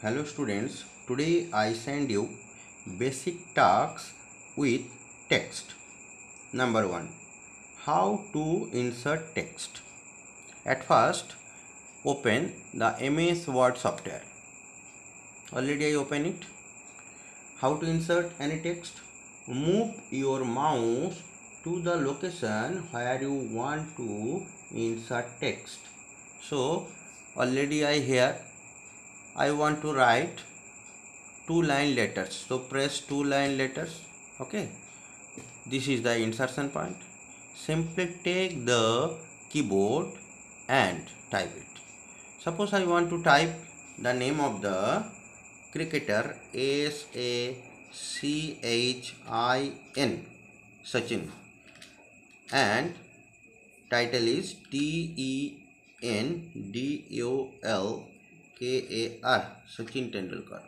Hello students, today I send you basic tasks with text. Number 1. How to insert text. At first, open the MS Word software. Already I open it. How to insert any text? Move your mouse to the location where you want to insert text. So, already I want to write 2-line letters. So press 2-line letters. Okay. This is the insertion point. Simply take the keyboard and type it. Suppose I want to type the name of the cricketer SACHIN Sachin, and title is TENDULKAR Sachin Tendulkar.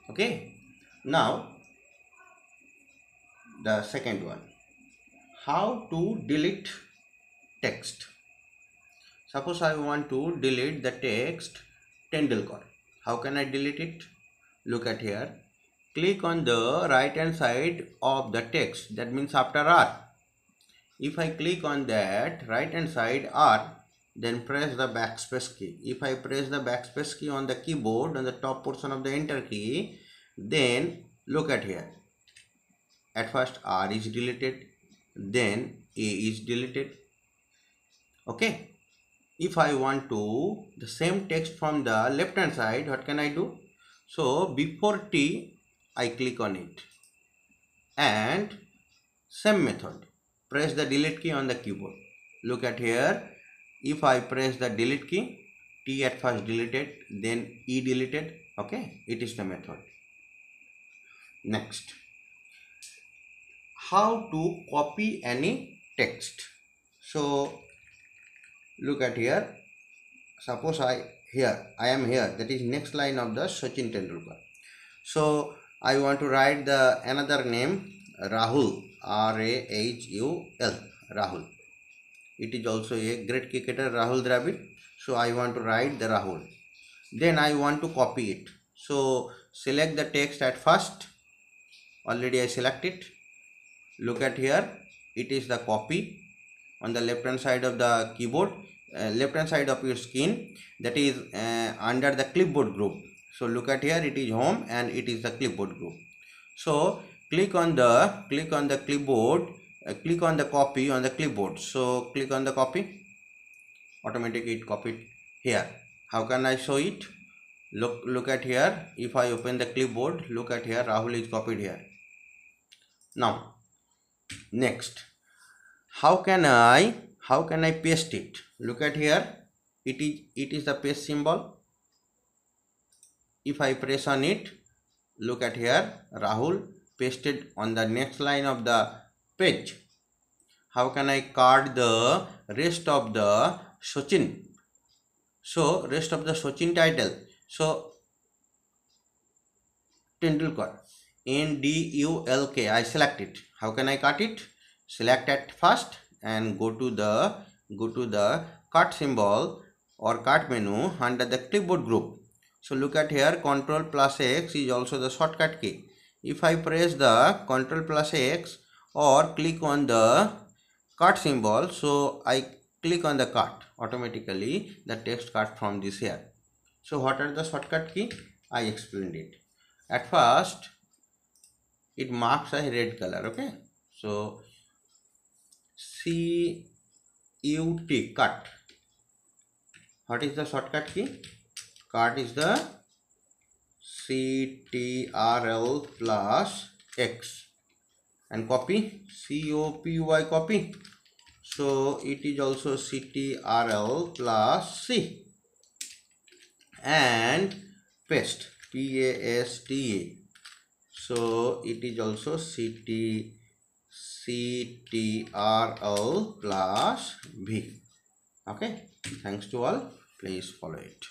Okay, now the second one, how to delete text. Suppose I want to delete the text Tendulkar. How can I delete it? Look at here. Click on the right hand side of the text, that means after R. If I click on that right hand side R, then press the backspace key. If I press the backspace key on the keyboard on the top portion of the enter key, then look at here. At first R is deleted, then A is deleted. Okay. If I want to the same text from the left hand side, what can I do? So before T, I click on it, and same method, press the delete key on the keyboard. Look at here. If I press the delete key, T at first deleted, then E deleted. Okay, it is the method. Next, how to copy any text. So look at here. Suppose I am here, that is next line of the Sachin Tendulkar. So I want to write the another name, Rahul, RAHUL, Rahul. It is also a great cricketer, Rahul Dravid. So I want to write the Rahul. Then I want to copy it. So select the text at first. Already I select it. Look at here. It is the copy on the left hand side of the keyboard, left hand side of your screen, that is under the clipboard group. So look at here, it is home and it is the clipboard group. So click on the clipboard, click on the copy on the clipboard. So click on the copy, automatically it copied here. How can I show it? Look at here. If I open the clipboard, look at here, Rahul is copied here. Now next, how can I paste it? Look at here, it is the paste symbol. If I press on it, look at here, Rahul pasted on the next line of the page. How can I card the rest of the Sachin? So rest of the Sachin title, so Tendulkar, NDULK, I select it. How can I cut it? Select at first and go to the cut symbol or cut menu under the clipboard group. So look at here, Ctrl+X is also the shortcut key. If I press the Ctrl+X or click on the cut symbol, so I click on the cut, automatically the text cut from this here. So what are the shortcut key? I explained it. At first it marks a red color. Okay, so CUT, cut. What is the shortcut key? Cut is the CTRL+X, and copy, COPY, copy. So it is also CTRL+C, and paste, PASTA. So it is also CTRL+V. Okay, thanks to all, please follow it.